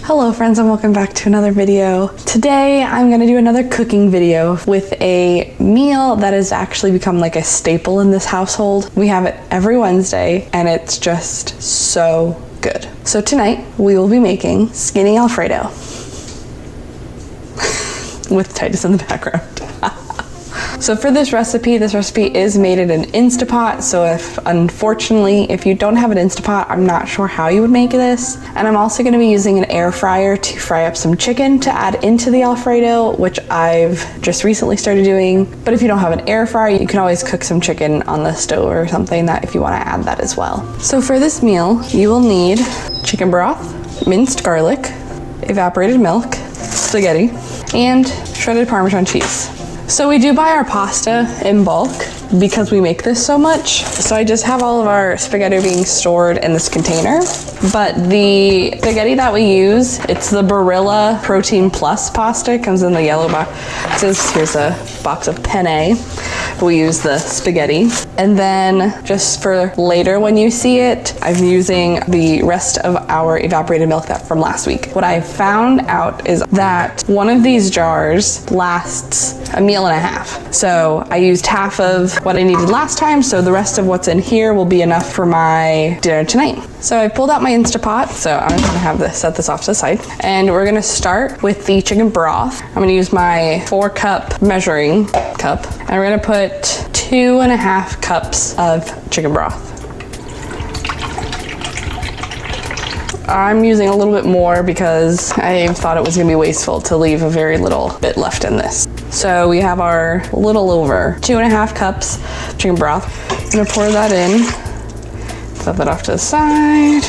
Hello friends and welcome back to another video. Today I'm gonna do another cooking video with a meal that has actually become like a staple in this household. We have it every Wednesday and it's just so good. So tonight we will be making skinny Alfredo with Titus in the background. So for this recipe is made in an Instapot. So unfortunately, if you don't have an Instapot, I'm not sure how you would make this. And I'm also gonna be using an air fryer to fry up some chicken to add into the Alfredo, which I've just recently started doing. But if you don't have an air fryer, you can always cook some chicken on the stove or something that if you wanna add that as well. So for this meal, you will need chicken broth, minced garlic, evaporated milk, spaghetti, and shredded Parmesan cheese. So we do buy our pasta in bulk because we make this so much. So I just have all of our spaghetti being stored in this container. But the spaghetti that we use, it's the Barilla Protein Plus pasta. It comes in the yellow boxes. Here's a box of penne. We use the spaghetti. And then just for later when you see it, I'm using the rest of our evaporated milk that from last week. What I found out is that one of these jars lasts a meal and a half. So I used half of what I needed last time, so the rest of what's in here will be enough for my dinner tonight. So I pulled out my Instapot, so I'm just gonna have this, set this off to the side. And we're gonna start with the chicken broth. I'm gonna use my 4-cup measuring cup, and we're gonna put 2.5 cups of chicken broth. I'm using a little bit more because I thought it was gonna be wasteful to leave a very little bit left in this. So we have our little over 2.5 cups chicken broth. I'm gonna pour that in, set that off to the side.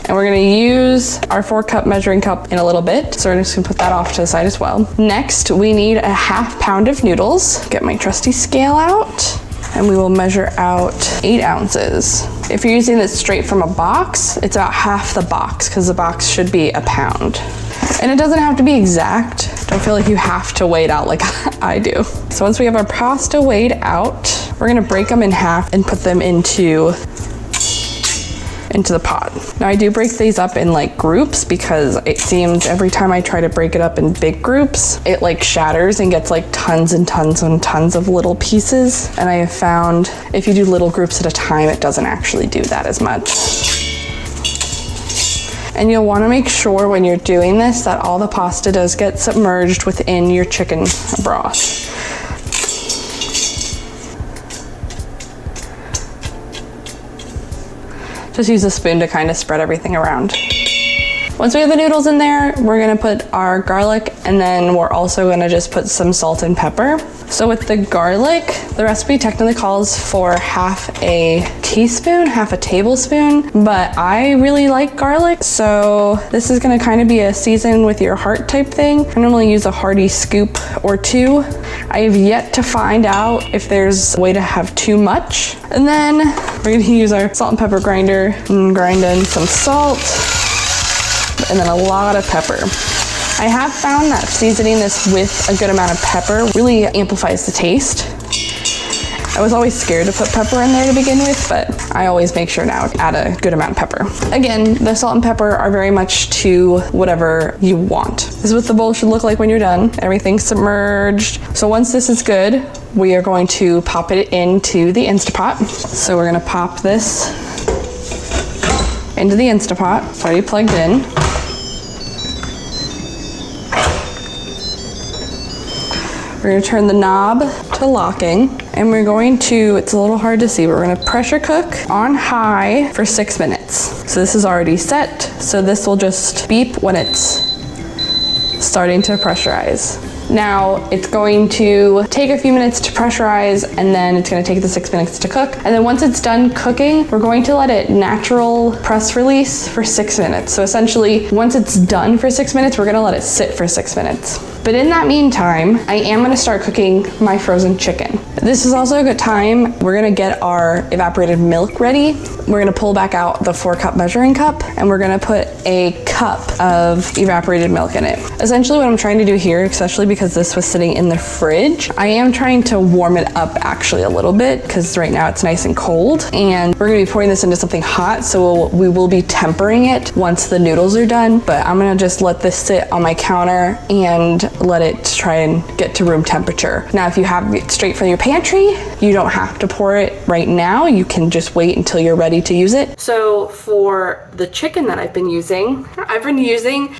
And we're gonna use our 4-cup measuring cup in a little bit. So we're just gonna put that off to the side as well. Next, we need a 1/2 pound of noodles. Get my trusty scale out. And we will measure out 8 ounces. If you're using this straight from a box, it's about half the box because the box should be 1 pound. And it doesn't have to be exact. Don't feel like you have to weigh it out like I do. So once we have our pasta weighed out, we're gonna break them in half and put them into the pot. Now I do break these up in like groups because it seems every time I try to break it up in big groups, it like shatters and gets like tons and tons and tons of little pieces. And I have found if you do little groups at a time, it doesn't actually do that as much. And you'll want to make sure when you're doing this that all the pasta does get submerged within your chicken broth. Just use a spoon to kind of spread everything around. Once we have the noodles in there, we're gonna put our garlic, and then we're also gonna just put some salt and pepper. So with the garlic, the recipe technically calls for half a teaspoon, half a tablespoon, but I really like garlic, so this is gonna kind of be a season with your heart type thing. I normally use a hearty scoop or 2. I have yet to find out if there's a way to have too much. And then we're gonna use our salt and pepper grinder and grind in some salt, and then a lot of pepper. I have found that seasoning this with a good amount of pepper really amplifies the taste. I was always scared to put pepper in there to begin with, but I always make sure now to add a good amount of pepper. Again, the salt and pepper are very much to whatever you want. This is what the bowl should look like when you're done. Everything's submerged. So once this is good, we are going to pop it into the Instapot. So we're gonna pop this into the Instapot. It's already plugged in. We're gonna turn the knob to locking, and we're going to, it's a little hard to see, but we're gonna pressure cook on high for 6 minutes. So this is already set, so this will just beep when it's starting to pressurize. Now it's going to take a few minutes to pressurize, and then it's gonna take the 6 minutes to cook. And then once it's done cooking, we're going to let it natural press release for 6 minutes. So essentially, once it's done for 6 minutes, we're gonna let it sit for 6 minutes. But in that meantime, I am gonna start cooking my frozen chicken. This is also a good time. We're gonna get our evaporated milk ready. We're gonna pull back out the 4-cup measuring cup, and we're gonna put a cup of evaporated milk in it. Essentially what I'm trying to do here, especially because this was sitting in the fridge, I am trying to warm it up actually a little bit, because right now it's nice and cold, and we're gonna be pouring this into something hot, so we will be tempering it once the noodles are done. But I'm gonna just let this sit on my counter and let it try and get to room temperature. Now, if you have it straight from your pantry, you don't have to pour it right now. You can just wait until you're ready to use it. So for the chicken that I've been using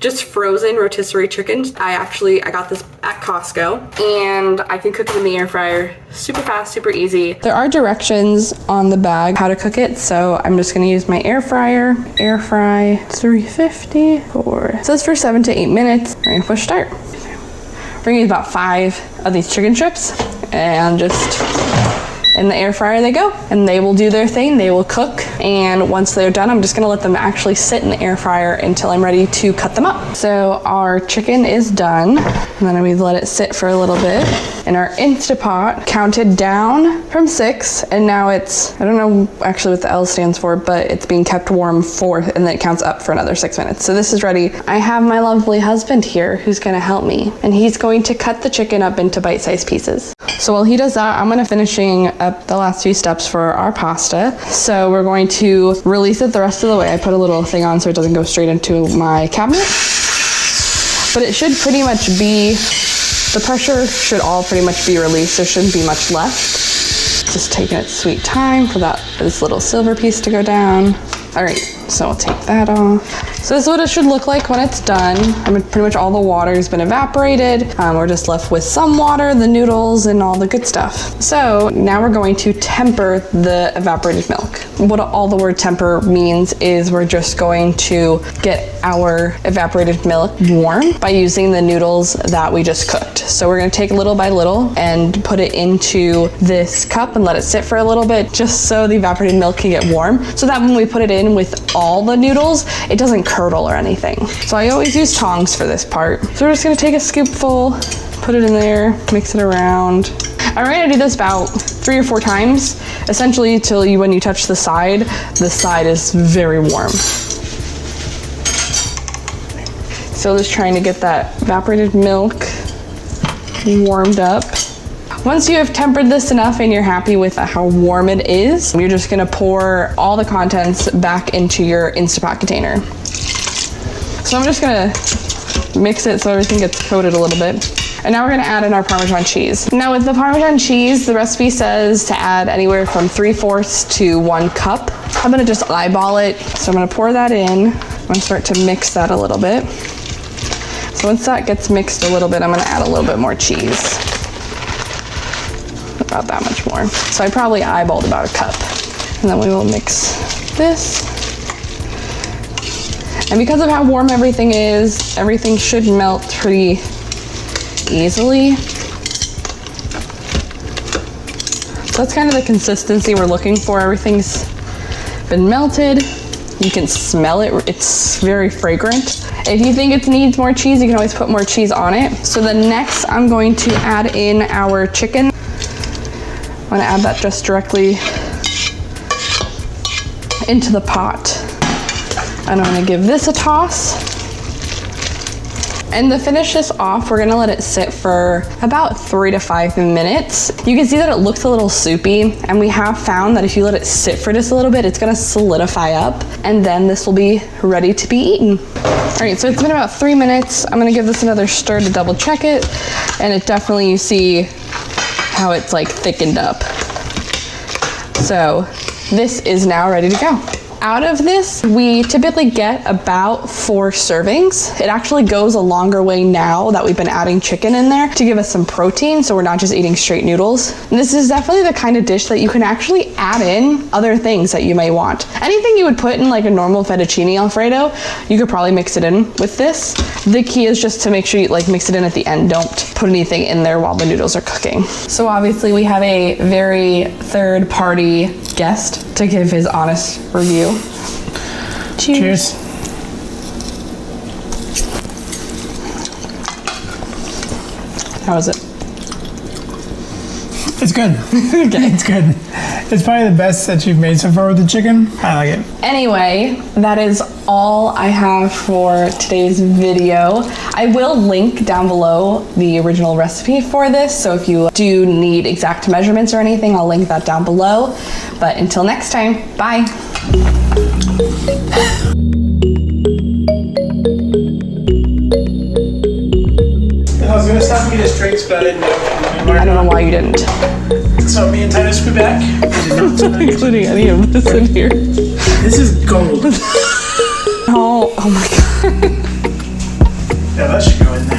just frozen rotisserie chicken. I got this at Costco, and I can cook it in the air fryer. Super fast, super easy. There are directions on the bag how to cook it, so I'm just gonna use my air fryer. Air fry 350 it says for 7 to 8 minutes. We're gonna push start. We're gonna use about 5 of these chicken strips, and just in the air fryer they go, and they will do their thing. They will cook, and once they're done, I'm just gonna let them actually sit in the air fryer until I'm ready to cut them up. So our chicken is done, and then we let it sit for a little bit. And our Instapot counted down from 6, and now it's, I don't know actually what the L stands for, but it's being kept warm for, and then it counts up for another 6 minutes. So this is ready. I have my lovely husband here who's gonna help me, and he's going to cut the chicken up into bite-sized pieces. So while he does that, I'm gonna finishing up the last few steps for our pasta. So we're going to release it the rest of the way. I put a little thing on so it doesn't go straight into my cabinet, but it should pretty much be, the pressure should all pretty much be released. There shouldn't be much left. Just taking its sweet time for this little silver piece to go down. All right, so I'll take that off. So this is what it should look like when it's done. I mean, pretty much all the water has been evaporated. We're just left with some water, the noodles, and all the good stuff. So now we're going to temper the evaporated milk. What all the word temper means is we're just going to get our evaporated milk warm by using the noodles that we just cooked. So we're gonna take little by little and put it into this cup and let it sit for a little bit, just so the evaporated milk can get warm, so that when we put it in with all the noodles, it doesn't curdle or anything. So I always use tongs for this part. So we're just gonna take a scoopful, put it in there, mix it around. I'm gonna do this about 3 or 4 times, essentially till when you touch the side is very warm. So just trying to get that evaporated milk warmed up. Once you have tempered this enough and you're happy with how warm it is, you're just gonna pour all the contents back into your Instapot container. So I'm just gonna mix it so everything gets coated a little bit. And now we're gonna add in our Parmesan cheese. Now with the Parmesan cheese, the recipe says to add anywhere from 3/4 to 1 cup. I'm gonna just eyeball it. So I'm gonna pour that in. I'm gonna start to mix that a little bit. So once that gets mixed a little bit, I'm gonna add a little bit more cheese. About that much more. So I probably eyeballed about 1 cup. And then we will mix this. And because of how warm everything is, everything should melt pretty easily. So that's kind of the consistency we're looking for. Everything's been melted. You can smell it. It's very fragrant. If you think it needs more cheese, you can always put more cheese on it. So then next, I'm going to add in our chicken. I'm gonna add that just directly into the pot. And I'm gonna give this a toss. And to finish this off, we're gonna let it sit for about 3 to 5 minutes. You can see that it looks a little soupy, and we have found that if you let it sit for just a little bit, it's gonna solidify up, and then this will be ready to be eaten. All right, so it's been about 3 minutes. I'm gonna give this another stir to double check it, and it definitely, you see how it's like thickened up. So this is now ready to go. Out of this, we typically get about 4 servings. It actually goes a longer way now that we've been adding chicken in there to give us some protein, so we're not just eating straight noodles. And this is definitely the kind of dish that you can actually add in other things that you may want. Anything you would put in like a normal fettuccine Alfredo, you could probably mix it in with this. The key is just to make sure you like mix it in at the end. Don't put anything in there while the noodles are cooking. So obviously we have a very third-party guest to give his honest review. Cheers. How is it? It's good. Okay. It's good. It's probably the best that you've made so far with the chicken. I like it. Anyway, that is all I have for today's video. I will link down below the original recipe for this, so if you do need exact measurements or anything, I'll link that down below. But until next time, bye. I was gonna stop and get his drinks, but I didn't know. I don't know why you didn't. So me and Titus will be back. Including any of this in here. This is gold. Oh my god. Yeah, that should go in there.